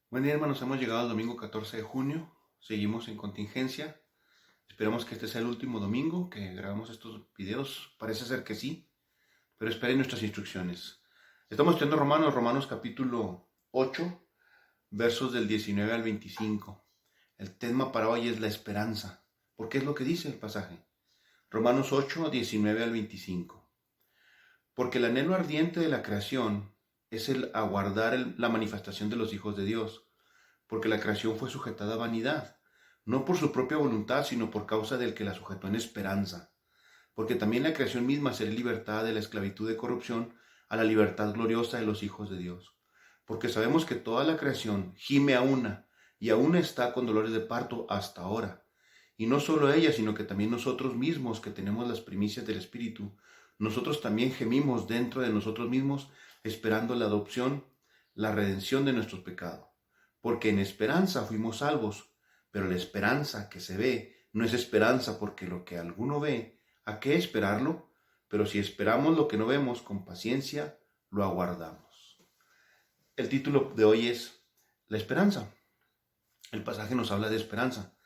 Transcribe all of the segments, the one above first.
Buen día, hermanos, hemos llegado al domingo 14 de junio, seguimos en contingencia. Esperamos que este sea el último domingo que grabamos estos videos, parece ser que sí, pero esperen nuestras instrucciones. Estamos estudiando Romanos capítulo 8, versos del 19 al 25. El tema para hoy es la esperanza, porque es lo que dice el pasaje. Romanos 8, 19 al 25. Porque el anhelo ardiente de la creación es el aguardar la manifestación de los hijos de Dios, porque la creación fue sujetada a vanidad, no por su propia voluntad, sino por causa del que la sujetó en esperanza, porque también la creación misma será libertada de la esclavitud de corrupción a la libertad gloriosa de los hijos de Dios. Porque sabemos que toda la creación gime a una, y aún está con dolores de parto hasta ahora. Y no solo ella, sino que también nosotros mismos, que tenemos las primicias del Espíritu, nosotros también gemimos dentro de nosotros mismos, esperando la adopción, la redención de nuestros pecados. Porque en esperanza fuimos salvos, pero la esperanza que se ve no es esperanza, porque lo que alguno ve, ¿a qué esperarlo? Pero si esperamos lo que no vemos, con paciencia lo aguardamos. El título de hoy es La esperanza. El pasaje nos habla de esperanza.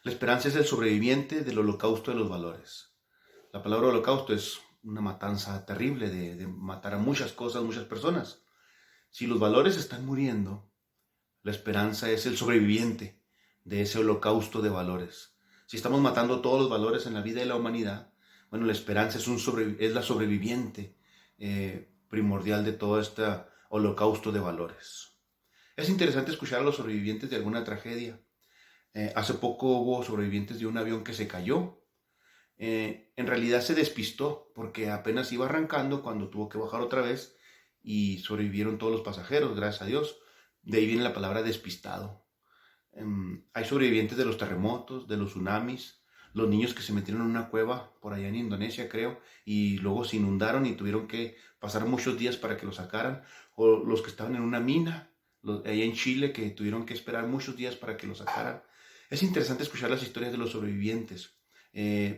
La esperanza es el sobreviviente del holocausto de los valores. La palabra holocausto es una matanza terrible de matar a muchas cosas, muchas personas. Si los valores están muriendo, la esperanza es el sobreviviente de ese holocausto de valores. Si estamos matando todos los valores en la vida de la humanidad, bueno, la esperanza es la sobreviviente primordial de todo este holocausto de valores. Es interesante escuchar a los sobrevivientes de alguna tragedia. Hace poco hubo sobrevivientes de un avión que se cayó. En realidad se despistó porque apenas iba arrancando cuando tuvo que bajar otra vez y sobrevivieron todos los pasajeros, gracias a Dios. De ahí viene la palabra despistado. Hay sobrevivientes de los terremotos, de los tsunamis, los niños que se metieron en una cueva por allá en Indonesia, creo, y luego se inundaron y tuvieron que pasar muchos días para que los sacaran, o los que estaban en una mina, allá en Chile, que tuvieron que esperar muchos días para que los sacaran. Es interesante escuchar las historias de los sobrevivientes.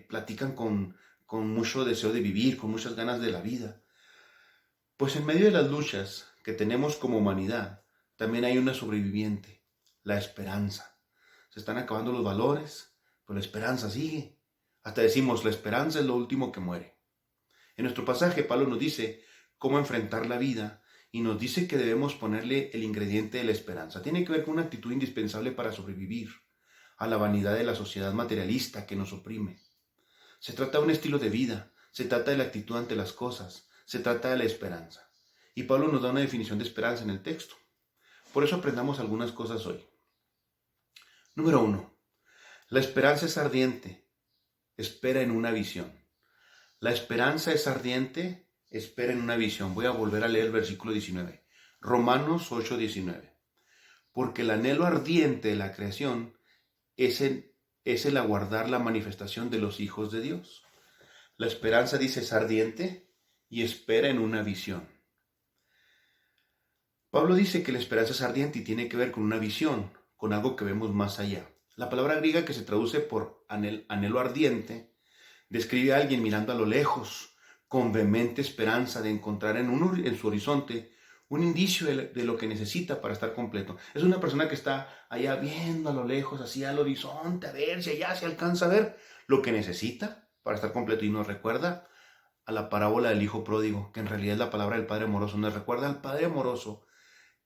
Platican con mucho deseo de vivir, con muchas ganas de la vida. Pues en medio de las luchas que tenemos como humanidad, también hay una sobreviviente, la esperanza. Se están acabando los valores, pero la esperanza sigue. Hasta decimos, la esperanza es lo último que muere. En nuestro pasaje, Pablo nos dice cómo enfrentar la vida y nos dice que debemos ponerle el ingrediente de la esperanza. Tiene que ver con una actitud indispensable para sobrevivir a la vanidad de la sociedad materialista que nos oprime. Se trata de un estilo de vida, se trata de la actitud ante las cosas, se trata de la esperanza. Y Pablo nos da una definición de esperanza en el texto. Por eso aprendamos algunas cosas hoy. Número 1. La esperanza es ardiente, espera en una visión. La esperanza es ardiente, espera en una visión. Voy a volver a leer el versículo 19. Romanos 8:19. Porque el anhelo ardiente de la creación es el aguardar la manifestación de los hijos de Dios. La esperanza, dice, es ardiente y espera en una visión. Pablo dice que la esperanza es ardiente y tiene que ver con una visión, con algo que vemos más allá. La palabra griega que se traduce por anhelo ardiente describe a alguien mirando a lo lejos, con vehemente esperanza de encontrar en su horizonte un indicio de lo que necesita para estar completo. Es una persona que está allá viendo a lo lejos, así al horizonte, a ver si allá se alcanza a ver lo que necesita para estar completo. Y nos recuerda a la parábola del hijo pródigo, que en realidad es la palabra del padre amoroso. Nos recuerda al padre amoroso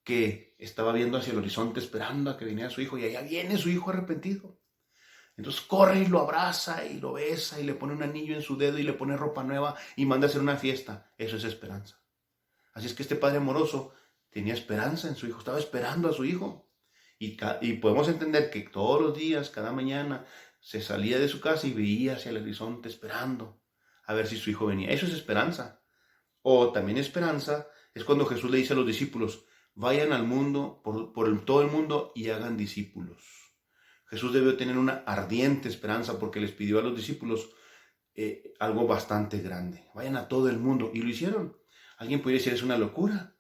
que estaba viendo hacia el horizonte esperando a que viniera su hijo, y allá viene su hijo arrepentido. Entonces corre y lo abraza y lo besa y le pone un anillo en su dedo y le pone ropa nueva y manda a hacer una fiesta. Eso es esperanza. Así es que este padre amoroso tenía esperanza en su hijo, estaba esperando a su hijo. Y podemos entender que todos los días, cada mañana, se salía de su casa y veía hacia el horizonte esperando a ver si su hijo venía. Eso es esperanza. O también esperanza es cuando Jesús le dice a los discípulos, vayan al mundo, por todo el mundo y hagan discípulos. Jesús debió tener una ardiente esperanza porque les pidió a los discípulos algo bastante grande. Vayan a todo el mundo. Y lo hicieron. Alguien podría decir, es una locura.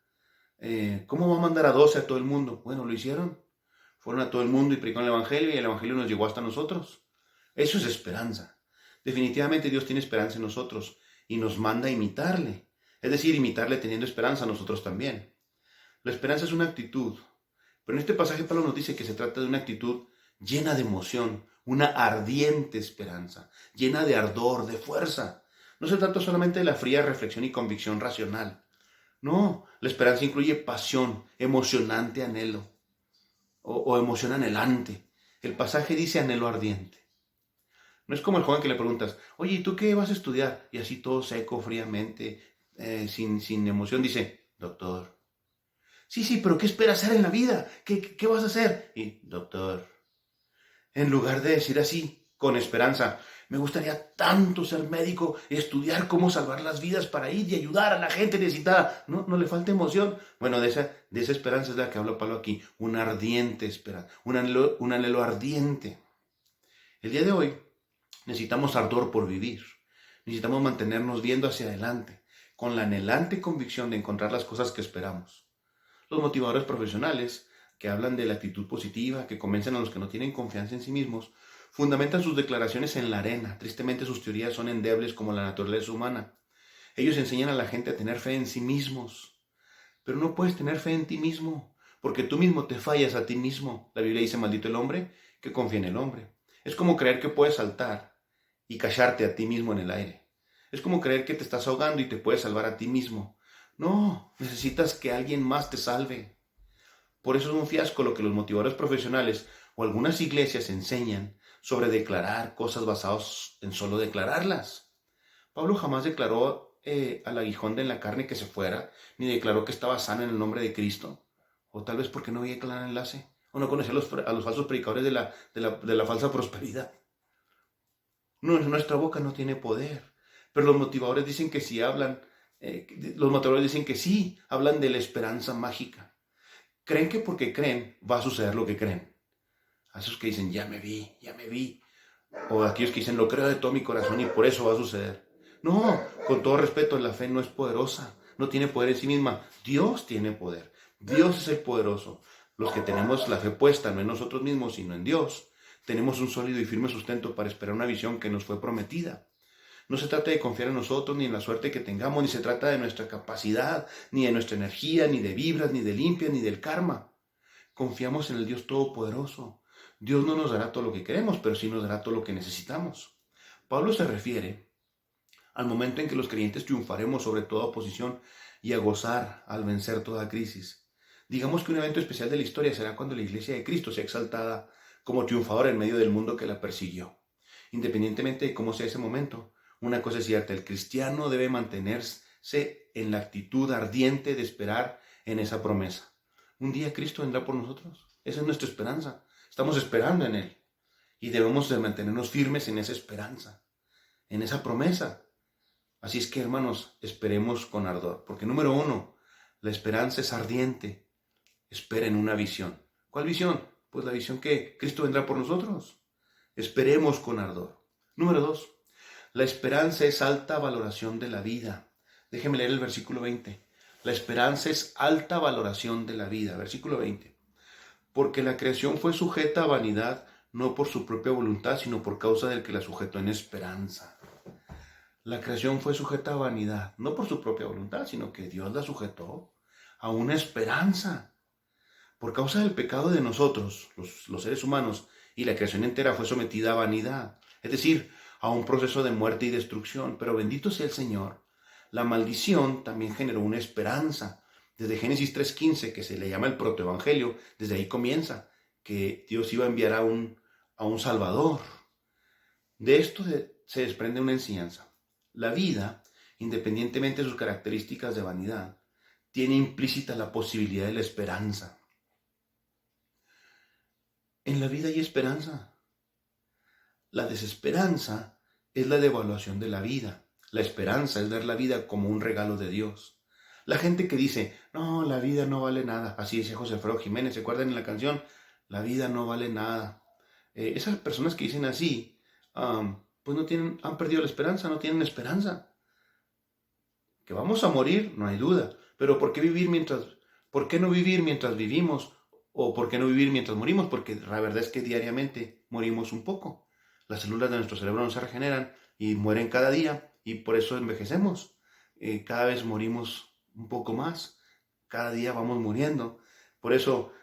¿Cómo va a mandar a 12 a todo el mundo? Bueno, lo hicieron. Fueron a todo el mundo y predicaron el Evangelio y el Evangelio nos llegó hasta nosotros. Eso es esperanza. Definitivamente Dios tiene esperanza en nosotros y nos manda a imitarle. Es decir, imitarle teniendo esperanza nosotros también. La esperanza es una actitud Pero en este pasaje Pablo nos dice que se trata de una actitud llena de emoción, una ardiente esperanza, llena de ardor, de fuerza. No se trata solamente de la fría reflexión y convicción racional. No, la esperanza incluye pasión, emocionante anhelo o emoción anhelante. El pasaje dice anhelo ardiente. No es como el joven que le preguntas, oye, ¿y tú qué vas a estudiar? Y así todo seco, fríamente, sin emoción, dice, doctor. Sí, pero ¿qué esperas hacer en la vida? ¿Qué vas a hacer? Y, doctor, en lugar de decir así, con esperanza, me gustaría tanto ser médico y estudiar cómo salvar las vidas para ir y ayudar a la gente necesitada. No le falta emoción. Bueno, de esa esperanza es de la que habla Pablo aquí, una ardiente esperanza, un anhelo ardiente. El día de hoy necesitamos ardor por vivir. Necesitamos mantenernos viendo hacia adelante, con la anhelante convicción de encontrar las cosas que esperamos. Los motivadores profesionales, que hablan de la actitud positiva, que convencen a los que no tienen confianza en sí mismos, fundamentan sus declaraciones en la arena. Tristemente sus teorías son endebles como la naturaleza humana. Ellos enseñan a la gente a tener fe en sí mismos. Pero no puedes tener fe en ti mismo, porque tú mismo te fallas a ti mismo. La Biblia dice, maldito el hombre que confía en el hombre. Es como creer que puedes saltar y cacharte a ti mismo en el aire. Es como creer que te estás ahogando y te puedes salvar a ti mismo. No, necesitas que alguien más te salve. Por eso es un fiasco lo que los motivadores profesionales o algunas iglesias enseñan sobre declarar cosas basadas en solo declararlas. Pablo jamás declaró al aguijón de la carne que se fuera, ni declaró que estaba sana en el nombre de Cristo, o tal vez porque no había claro enlace, o no conocía a los falsos predicadores de la falsa prosperidad. No, nuestra boca no tiene poder, pero los motivadores dicen que sí hablan, los motivadores dicen que sí, hablan de la esperanza mágica. Creen que porque creen va a suceder lo que creen. A esos que dicen, ya me vi. O a aquellos que dicen, lo creo de todo mi corazón y por eso va a suceder. No, con todo respeto, la fe no es poderosa, no tiene poder en sí misma. Dios tiene poder. Dios es el poderoso. Los que tenemos la fe puesta no en nosotros mismos, sino en Dios, tenemos un sólido y firme sustento para esperar una visión que nos fue prometida. No se trata de confiar en nosotros, ni en la suerte que tengamos, ni se trata de nuestra capacidad, ni de nuestra energía, ni de vibras, ni de limpia, ni del karma. Confiamos en el Dios Todopoderoso. Dios no nos dará todo lo que queremos, pero sí nos dará todo lo que necesitamos. Pablo se refiere al momento en que los creyentes triunfaremos sobre toda oposición y a gozar al vencer toda crisis. Digamos que un evento especial de la historia será cuando la Iglesia de Cristo sea exaltada como triunfadora en medio del mundo que la persiguió. Independientemente de cómo sea ese momento, una cosa es cierta, el cristiano debe mantenerse en la actitud ardiente de esperar en esa promesa. Un día Cristo vendrá por nosotros. Esa es nuestra esperanza. Estamos esperando en Él. Y debemos de mantenernos firmes en esa esperanza, en esa promesa. Así es que, hermanos, esperemos con ardor. Porque número uno, la esperanza es ardiente. Espera en una visión. ¿Cuál visión? Pues la visión que Cristo vendrá por nosotros. Esperemos con ardor. Número dos, la esperanza es alta valoración de la vida. Déjeme leer el versículo 20. La esperanza es alta valoración de la vida. Versículo 20. Porque la creación fue sujeta a vanidad, no por su propia voluntad, sino por causa del que la sujetó en esperanza. La creación fue sujeta a vanidad, no por su propia voluntad, sino que Dios la sujetó a una esperanza. Por causa del pecado de nosotros, los seres humanos, y la creación entera fue sometida a vanidad, es decir, a un proceso de muerte y destrucción. Pero bendito sea el Señor. La maldición también generó una esperanza. Desde Génesis 3:15, que se le llama el protoevangelio, desde ahí comienza, que Dios iba a enviar a un Salvador. De esto se desprende una enseñanza. La vida, independientemente de sus características de vanidad, tiene implícita la posibilidad de la esperanza. En la vida hay esperanza. La desesperanza es la devaluación de la vida. La esperanza es ver la vida como un regalo de Dios. La gente que dice, no, la vida no vale nada. Así decía José Alfredo Jiménez, ¿se acuerdan en la canción? La vida no vale nada. Esas personas que dicen así, pues han perdido la esperanza, no tienen esperanza. Que vamos a morir, no hay duda. Pero ¿por qué no vivir mientras vivimos? ¿O por qué no vivir mientras morimos? Porque la verdad es que diariamente morimos un poco. Las células de nuestro cerebro no se regeneran y mueren cada día y por eso envejecemos. Cada vez morimos un poco más. Cada día vamos muriendo. Por eso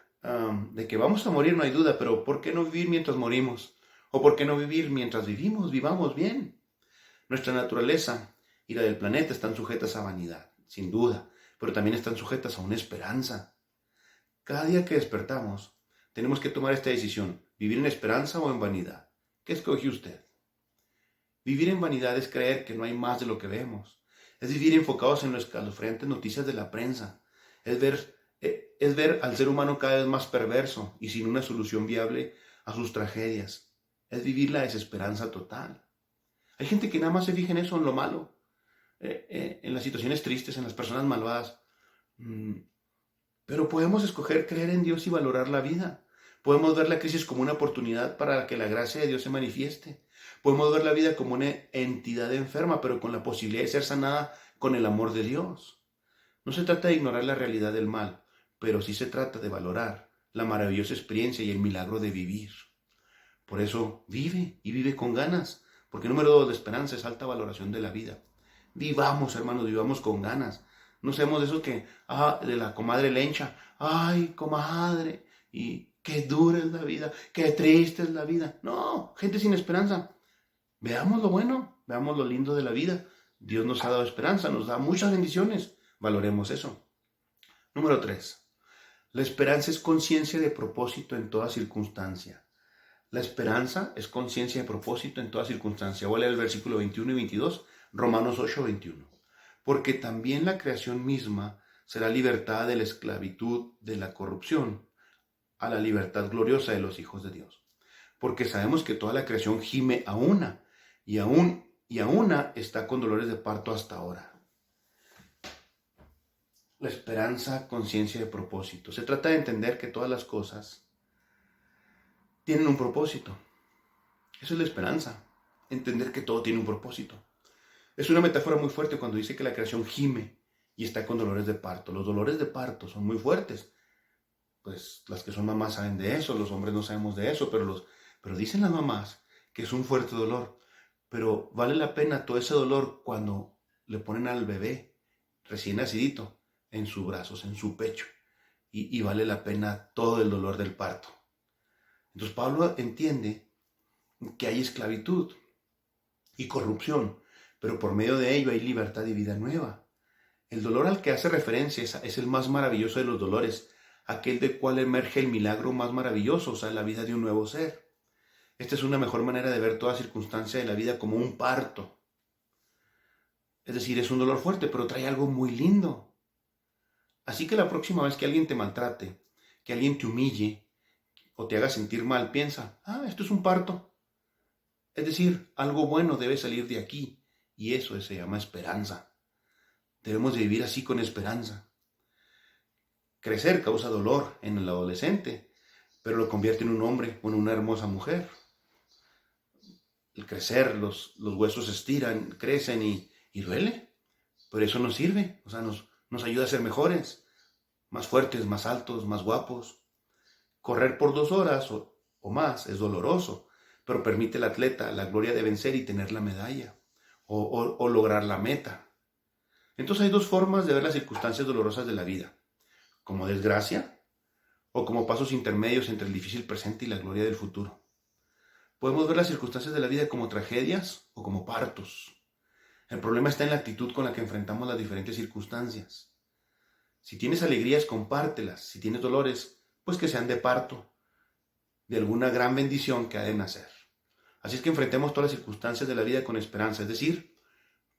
de que vamos a morir, no hay duda, pero ¿por qué no vivir mientras morimos? ¿O por qué no vivir mientras vivimos? Vivamos bien. Nuestra naturaleza y la del planeta están sujetas a vanidad, sin duda, pero también están sujetas a una esperanza. Cada día que despertamos, tenemos que tomar esta decisión, vivir en esperanza o en vanidad. ¿Qué escoge usted? Vivir en vanidad es creer que no hay más de lo que vemos. Es vivir enfocados en las escalofriantes noticias de la prensa. Es ver al ser humano cada vez más perverso y sin una solución viable a sus tragedias. Es vivir la desesperanza total. Hay gente que nada más se fija en eso, en lo malo, en las situaciones tristes, en las personas malvadas. Pero podemos escoger creer en Dios y valorar la vida. Podemos ver la crisis como una oportunidad para que la gracia de Dios se manifieste. Podemos ver la vida como una entidad enferma, pero con la posibilidad de ser sanada con el amor de Dios. No se trata de ignorar la realidad del mal, pero sí se trata de valorar la maravillosa experiencia y el milagro de vivir. Por eso vive y vive con ganas, porque número 2, la esperanza es alta valoración de la vida. Vivamos, hermanos, vivamos con ganas. No seamos de esos que, de la comadre lencha, ay, comadre, y qué dura es la vida, qué triste es la vida. No, gente sin esperanza. Veamos lo bueno, veamos lo lindo de la vida. Dios nos ha dado esperanza, nos da muchas bendiciones. Valoremos eso. Número 3. La esperanza es conciencia de propósito en toda circunstancia. La esperanza es conciencia de propósito en toda circunstancia. Voy a leer el versículo 21 y 22, Romanos 8, 21. Porque también la creación misma será libertada de la esclavitud de la corrupción a la libertad gloriosa de los hijos de Dios. Porque sabemos que toda la creación gime a una, y a una está con dolores de parto hasta ahora. La esperanza, conciencia de propósito. Se trata de entender que todas las cosas tienen un propósito. Eso es la esperanza, entender que todo tiene un propósito. Es una metáfora muy fuerte cuando dice que la creación gime y está con dolores de parto. Los dolores de parto son muy fuertes. Pues las que son mamás saben de eso, los hombres no sabemos de eso, pero dicen las mamás que es un fuerte dolor. Pero vale la pena todo ese dolor cuando le ponen al bebé recién nacidito en sus brazos, en su pecho. Y vale la pena todo el dolor del parto. Entonces Pablo entiende que hay esclavitud y corrupción, pero por medio de ello hay libertad y vida nueva. El dolor al que hace referencia es el más maravilloso de los dolores, aquel del cual emerge el milagro más maravilloso, o sea, la vida de un nuevo ser. Esta es una mejor manera de ver toda circunstancia de la vida como un parto. Es decir, es un dolor fuerte, pero trae algo muy lindo. Así que la próxima vez que alguien te maltrate, que alguien te humille o te haga sentir mal, piensa, esto es un parto. Es decir, algo bueno debe salir de aquí, y eso se llama esperanza. Debemos de vivir así con esperanza. Crecer causa dolor en el adolescente, pero lo convierte en un hombre o en una hermosa mujer. El crecer, los huesos se estiran, crecen y duele, pero eso nos sirve, o sea, nos ayuda a ser mejores, más fuertes, más altos, más guapos. Correr por 2 horas o más es doloroso, pero permite al atleta la gloria de vencer y tener la medalla o lograr la meta. Entonces hay 2 formas de ver las circunstancias dolorosas de la vida, como desgracia o como pasos intermedios entre el difícil presente y la gloria del futuro. Podemos ver las circunstancias de la vida como tragedias o como partos. El problema está en la actitud con la que enfrentamos las diferentes circunstancias. Si tienes alegrías, compártelas. Si tienes dolores, pues que sean de parto, de alguna gran bendición que ha de nacer. Así es que enfrentemos todas las circunstancias de la vida con esperanza, es decir,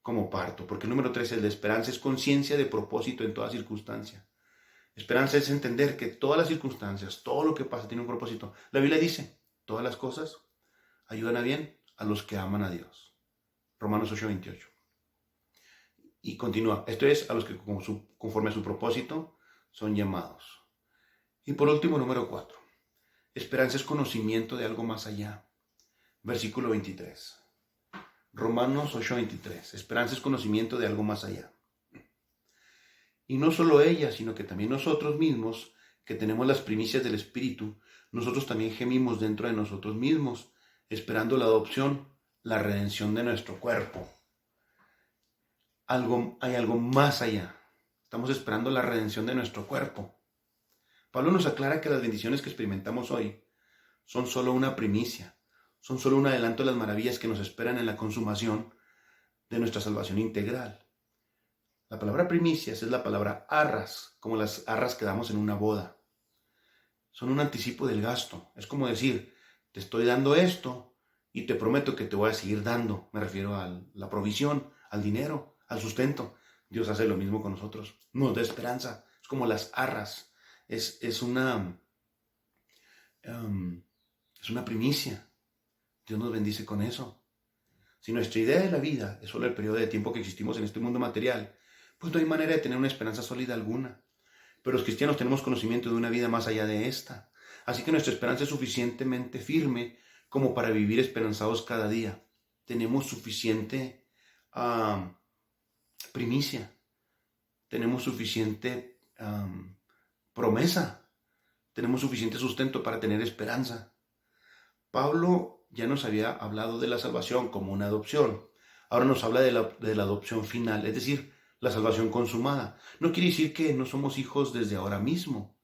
como parto, porque el número 3 es la esperanza, es conciencia de propósito en toda circunstancia. Esperanza es entender que todas las circunstancias, todo lo que pasa tiene un propósito. La Biblia dice, todas las cosas ayudan a bien a los que aman a Dios. Romanos 8:28. Y continúa, esto es a los que conforme a su propósito son llamados. Y por último, número 4. Esperanza es conocimiento de algo más allá. Versículo 23. Romanos 8:23. Esperanza es conocimiento de algo más allá. Y no solo ella, sino que también nosotros mismos, que tenemos las primicias del Espíritu, nosotros también gemimos dentro de nosotros mismos, esperando la adopción, la redención de nuestro cuerpo. Hay algo más allá. Estamos esperando la redención de nuestro cuerpo. Pablo nos aclara que las bendiciones que experimentamos hoy son solo una primicia, son solo un adelanto de las maravillas que nos esperan en la consumación de nuestra salvación integral. La palabra primicias es la palabra arras, como las arras que damos en una boda. Son un anticipo del gasto. Es como decir, te estoy dando esto y te prometo que te voy a seguir dando. Me refiero a la provisión, al dinero, al sustento. Dios hace lo mismo con nosotros. Nos da esperanza. Es como las arras. Es una primicia. Dios nos bendice con eso. Si nuestra idea de la vida es solo el periodo de tiempo que existimos en este mundo material, pues no hay manera de tener una esperanza sólida alguna. Pero los cristianos tenemos conocimiento de una vida más allá de esta. Así que nuestra esperanza es suficientemente firme como para vivir esperanzados cada día. Tenemos suficiente primicia. Tenemos suficiente promesa. Tenemos suficiente sustento para tener esperanza. Pablo ya nos había hablado de la salvación como una adopción. Ahora nos habla de la adopción final, es decir, la salvación consumada. No quiere decir que no somos hijos desde ahora mismo.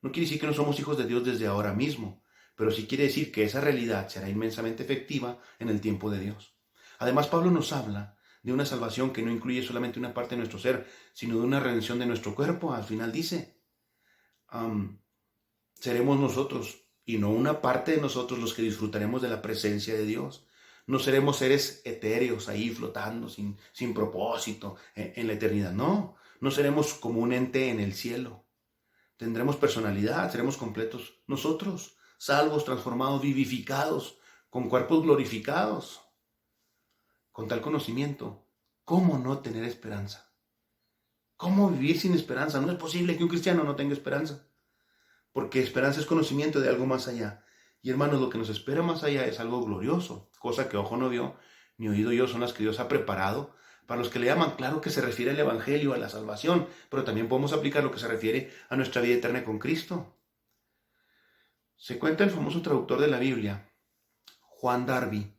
No quiere decir que no somos hijos de Dios desde ahora mismo. Pero sí quiere decir que esa realidad será inmensamente efectiva en el tiempo de Dios. Además, Pablo nos habla de una salvación que no incluye solamente una parte de nuestro ser, sino de una redención de nuestro cuerpo. Al final dice, seremos nosotros y no una parte de nosotros los que disfrutaremos de la presencia de Dios. No seremos seres etéreos ahí flotando sin propósito en la eternidad. No seremos como un ente en el cielo. Tendremos personalidad, seremos completos nosotros, salvos, transformados, vivificados, con cuerpos glorificados. Con tal conocimiento, ¿cómo no tener esperanza? ¿Cómo vivir sin esperanza? No es posible que un cristiano no tenga esperanza. Porque esperanza es conocimiento de algo más allá. Y hermanos, lo que nos espera más allá es algo glorioso, cosa que ojo no vio, ni oído yo, son las que Dios ha preparado para los que le llaman. Claro que se refiere al Evangelio, a la salvación, pero también podemos aplicar lo que se refiere a nuestra vida eterna con Cristo. Se cuenta el famoso traductor de la Biblia, Juan Darby,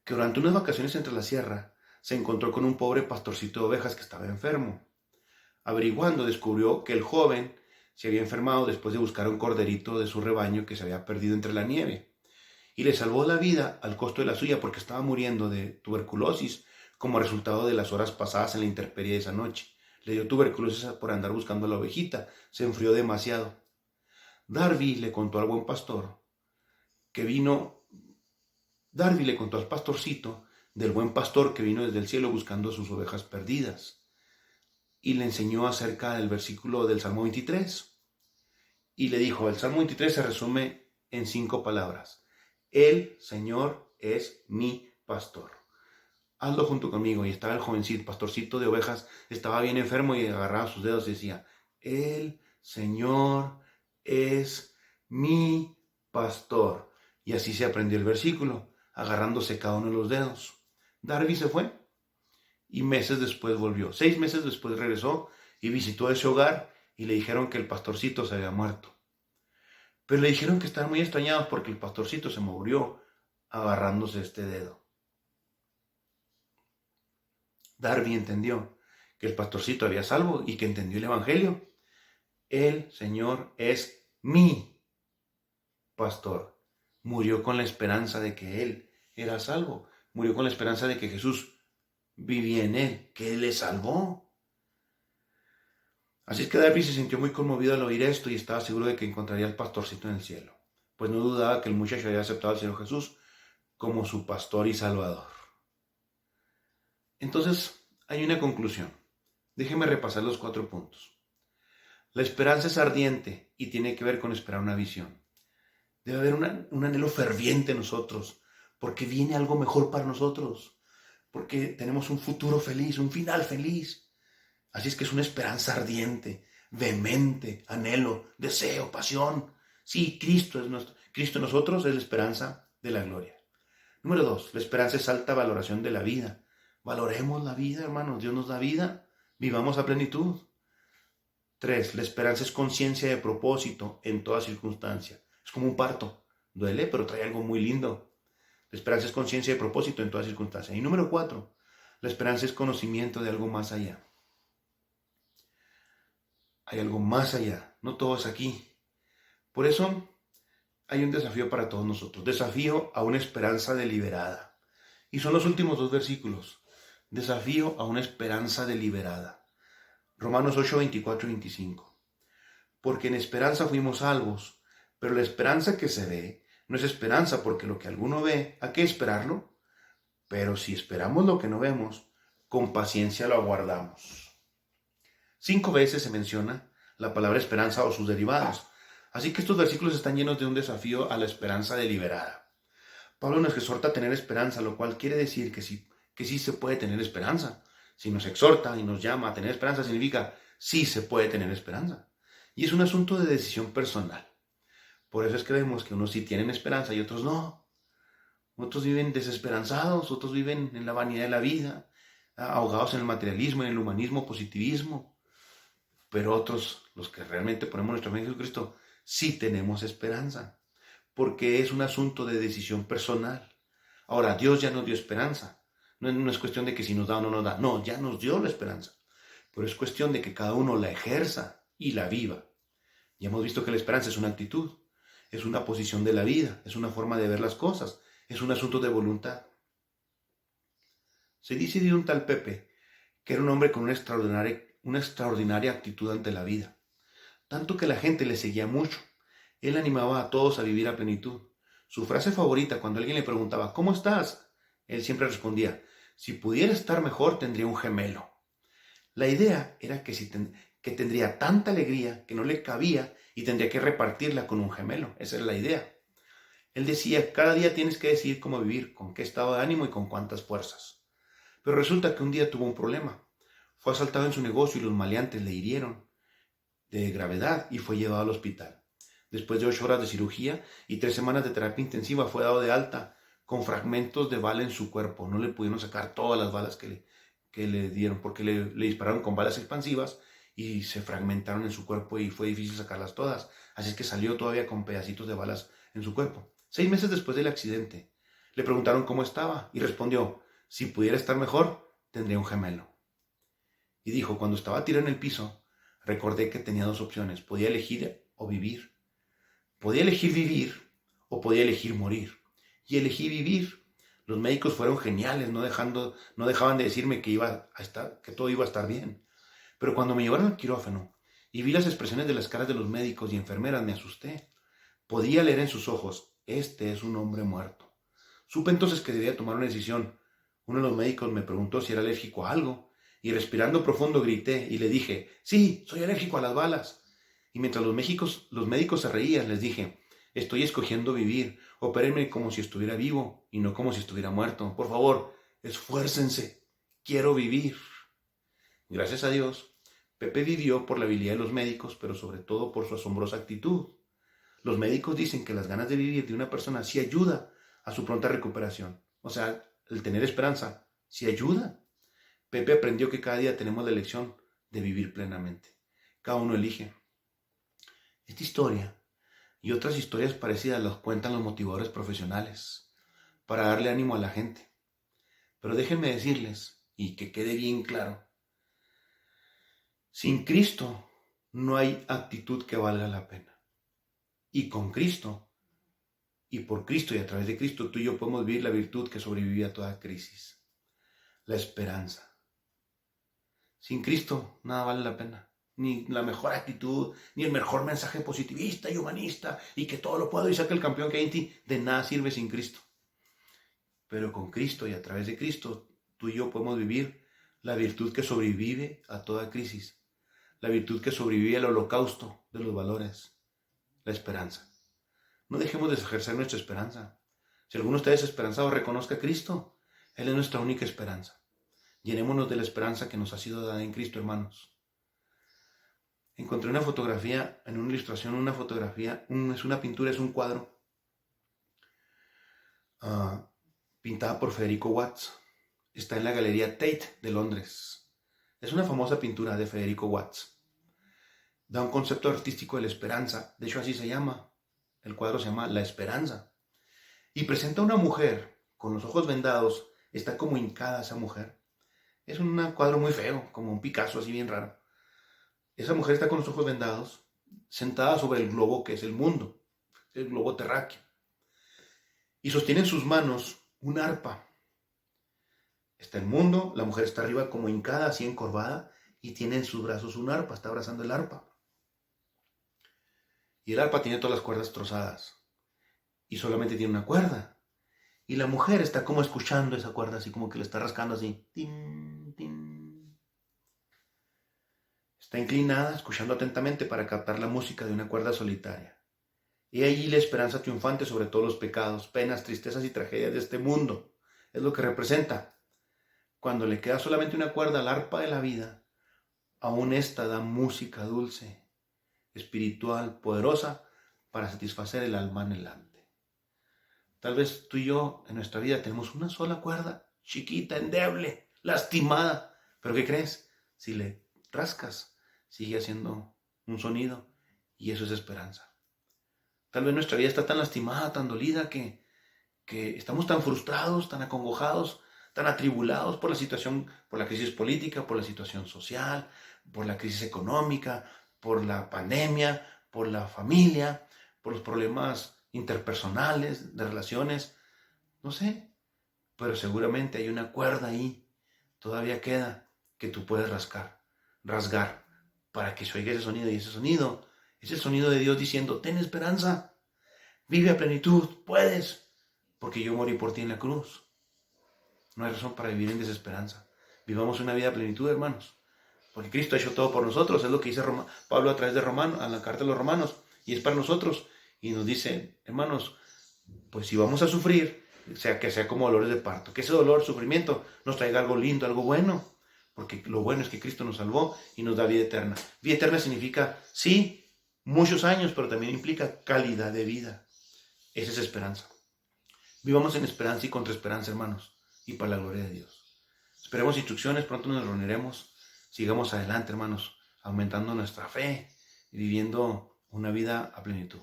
que durante unas vacaciones entre la sierra se encontró con un pobre pastorcito de ovejas que estaba enfermo. Averiguando, descubrió que el joven se había enfermado después de buscar un corderito de su rebaño que se había perdido entre la nieve. Y le salvó la vida al costo de la suya porque estaba muriendo de tuberculosis como resultado de las horas pasadas en la intemperie de esa noche. Le dio tuberculosis por andar buscando a la ovejita. Se enfrió demasiado. Darby le contó al pastorcito del buen pastor que vino desde el cielo buscando a sus ovejas perdidas. Y le enseñó acerca del versículo del Salmo 23. Y le dijo, el Salmo 23 se resume en 5 palabras. El Señor es mi pastor. Hazlo junto conmigo. Y estaba el jovencito, pastorcito de ovejas, estaba bien enfermo y agarraba sus dedos y decía, el Señor es mi pastor. Y así se aprendió el versículo, agarrándose cada uno de los dedos. Darby se fue y meses después volvió. 6 meses después regresó y visitó ese hogar y le dijeron que el pastorcito se había muerto. Pero le dijeron que estaban muy extrañados porque el pastorcito se murió agarrándose este dedo. Darby entendió que el pastorcito había salvo y que entendió el Evangelio. El Señor es mi pastor. Murió con la esperanza de que él era salvo. Murió con la esperanza de que Jesús vivía en él, que él le salvó. Así es que Darby se sintió muy conmovido al oír esto y estaba seguro de que encontraría al pastorcito en el cielo, pues no dudaba que el muchacho había aceptado al Señor Jesús como su pastor y salvador. Entonces, hay una conclusión. Déjeme repasar los 4 puntos. La esperanza es ardiente y tiene que ver con esperar una visión. Debe haber un anhelo ferviente en nosotros, porque viene algo mejor para nosotros, porque tenemos un futuro feliz, un final feliz. Así es que es una esperanza ardiente, vehemente, anhelo, deseo, pasión. Sí, Cristo en nosotros es la esperanza de la gloria. Número 2, la esperanza es alta valoración de la vida. Valoremos la vida, hermanos. Dios nos da vida. Vivamos a plenitud. 3, la esperanza es conciencia de propósito en toda circunstancia. Es como un parto. Duele, pero trae algo muy lindo. La esperanza es conciencia de propósito en toda circunstancia. Y número 4, la esperanza es conocimiento de algo más allá. Hay algo más allá. No todo es aquí. Por eso hay un desafío para todos nosotros, desafío a una esperanza deliberada. Y son los últimos dos versículos, desafío a una esperanza deliberada. Romanos 8, 24 y 25. Porque en esperanza fuimos salvos, pero la esperanza que se ve no es esperanza, porque lo que alguno ve, ¿a qué esperarlo? Pero si esperamos lo que no vemos, con paciencia lo aguardamos. 5 veces se menciona la palabra esperanza o sus derivados. Así que estos versículos están llenos de un desafío a la esperanza deliberada. Pablo nos exhorta a tener esperanza, lo cual quiere decir que sí se puede tener esperanza. Si nos exhorta y nos llama a tener esperanza, significa sí se puede tener esperanza. Y es un asunto de decisión personal. Por eso es que vemos que unos sí tienen esperanza y otros no. Otros viven desesperanzados, otros viven en la vanidad de la vida, ahogados en el materialismo, en el humanismo, positivismo. Pero otros, los que realmente ponemos nuestra fe en Jesucristo, sí tenemos esperanza, porque es un asunto de decisión personal. Ahora, Dios ya nos dio esperanza. No es cuestión de que si nos da o no nos da. No, ya nos dio la esperanza. Pero es cuestión de que cada uno la ejerza y la viva. Ya hemos visto que la esperanza es una actitud, es una posición de la vida, es una forma de ver las cosas, es un asunto de voluntad. Se dice de un tal Pepe que era un hombre con una extraordinaria actitud ante la vida, tanto que la gente le seguía mucho. Él animaba a todos a vivir a plenitud. Su frase favorita cuando alguien le preguntaba ¿cómo estás?, él siempre respondía: si pudiera estar mejor tendría un gemelo. La idea era que tendría tanta alegría que no le cabía y tendría que repartirla con un gemelo. Esa es la idea. Él decía: cada día tienes que decidir cómo vivir, con qué estado de ánimo y con cuántas fuerzas. Pero resulta que un día tuvo un problema. Fue asaltado en su negocio y los maleantes le hirieron de gravedad y fue llevado al hospital. Después de 8 horas de cirugía y 3 semanas de terapia intensiva, fue dado de alta con fragmentos de bala en su cuerpo. No le pudieron sacar todas las balas que le dieron, porque le dispararon con balas expansivas y se fragmentaron en su cuerpo y fue difícil sacarlas todas. Así es que salió todavía con pedacitos de balas en su cuerpo. 6 meses después del accidente, le preguntaron cómo estaba y respondió: si pudiera estar mejor, tendría un gemelo. Y dijo: cuando estaba tirado en el piso, recordé que tenía 2 opciones. Podía elegir o vivir. Podía elegir vivir o podía elegir morir. Y elegí vivir. Los médicos fueron geniales, no dejaban de decirme que todo iba a estar bien. Pero cuando me llevaron al quirófano y vi las expresiones de las caras de los médicos y enfermeras, me asusté. Podía leer en sus ojos: este es un hombre muerto. Supe entonces que debía tomar una decisión. Uno de los médicos me preguntó si era alérgico a algo, y respirando profundo grité y le dije: sí, soy alérgico a las balas. Y mientras los médicos se reían, les dije: estoy escogiendo vivir, opérenme como si estuviera vivo y no como si estuviera muerto. Por favor, esfuércense, quiero vivir. Gracias a Dios, Pepe vivió por la habilidad de los médicos, pero sobre todo por su asombrosa actitud. Los médicos dicen que las ganas de vivir de una persona sí ayuda a su pronta recuperación. O sea, el tener esperanza sí ayuda. Pepe aprendió que cada día tenemos la elección de vivir plenamente. Cada uno elige. Esta historia y otras historias parecidas las cuentan los motivadores profesionales para darle ánimo a la gente. Pero déjenme decirles, y que quede bien claro, sin Cristo no hay actitud que valga la pena. Y con Cristo, y por Cristo y a través de Cristo, tú y yo podemos vivir la virtud que sobrevive a toda crisis: la esperanza. Sin Cristo nada vale la pena. Ni la mejor actitud, ni el mejor mensaje positivista y humanista, y que todo lo puedo y saca el campeón que hay en ti. De nada sirve sin Cristo. Pero con Cristo y a través de Cristo, tú y yo podemos vivir la virtud que sobrevive a toda crisis. La virtud que sobrevive al holocausto de los valores: la esperanza. No dejemos de ejercer nuestra esperanza. Si alguno está desesperanzado, reconozca a Cristo. Él es nuestra única esperanza. Llenémonos de la esperanza que nos ha sido dada en Cristo, hermanos. Encontré una fotografía, en una ilustración, es una pintura, es un cuadro pintada por Federico Watts. Está en la Galería Tate de Londres. Es una famosa pintura de Federico Watts. Da un concepto artístico de la esperanza. De hecho, así se llama. El cuadro se llama La Esperanza. Y presenta a una mujer con los ojos vendados. Está como hincada esa mujer. Es un cuadro muy feo, como un Picasso, así bien raro. Esa mujer está con los ojos vendados sentada sobre el globo que es el mundo, el globo terráqueo. Y sostiene en sus manos un arpa. Está el mundo, la mujer está arriba como hincada, así encorvada, y tiene en sus brazos un arpa, está abrazando el arpa. Y el arpa tiene todas las cuerdas trozadas, y solamente tiene una cuerda. Y la mujer está como escuchando esa cuerda, así como que le está rascando así. Tin, tin. Está inclinada, escuchando atentamente para captar la música de una cuerda solitaria. Y allí la esperanza triunfante sobre todos los pecados, penas, tristezas y tragedias de este mundo. Es lo que representa. Cuando le queda solamente una cuerda al arpa de la vida, aún esta da música dulce, espiritual, poderosa, para satisfacer el alma anhelante. Tal vez tú y yo en nuestra vida tenemos una sola cuerda, chiquita, endeble, lastimada. Pero ¿qué crees? Si le rascas, sigue haciendo un sonido y eso es esperanza. Tal vez nuestra vida está tan lastimada, tan dolida, que estamos tan frustrados, tan acongojados, tan atribulados por la situación, por la crisis política, por la situación social, por la crisis económica, por la pandemia, por la familia, por los problemas interpersonales, de relaciones, no sé, pero seguramente hay una cuerda ahí, todavía queda, que tú puedes rasgar, para que se oiga ese sonido, y ese sonido es el sonido de Dios diciendo, ten esperanza, vive a plenitud, puedes, porque yo morí por ti en la cruz. No hay razón para vivir en desesperanza. Vivamos una vida a plenitud, hermanos. Porque Cristo ha hecho todo por nosotros. Es lo que dice Pablo a través de Romanos, a la carta de los Romanos. Y es para nosotros. Y nos dice, hermanos, pues si vamos a sufrir, que sea como dolores de parto. Que ese dolor, sufrimiento, nos traiga algo lindo, algo bueno. Porque lo bueno es que Cristo nos salvó y nos da vida eterna. Vida eterna significa, sí, muchos años, pero también implica calidad de vida. Esa es esperanza. Vivamos en esperanza y contra esperanza, hermanos, y para la gloria de Dios. Esperemos instrucciones, pronto nos reuniremos. Sigamos adelante, hermanos, aumentando nuestra fe y viviendo una vida a plenitud.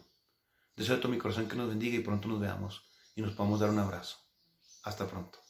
Deseo de todo mi corazón que nos bendiga y pronto nos veamos y nos podamos dar un abrazo. Hasta pronto.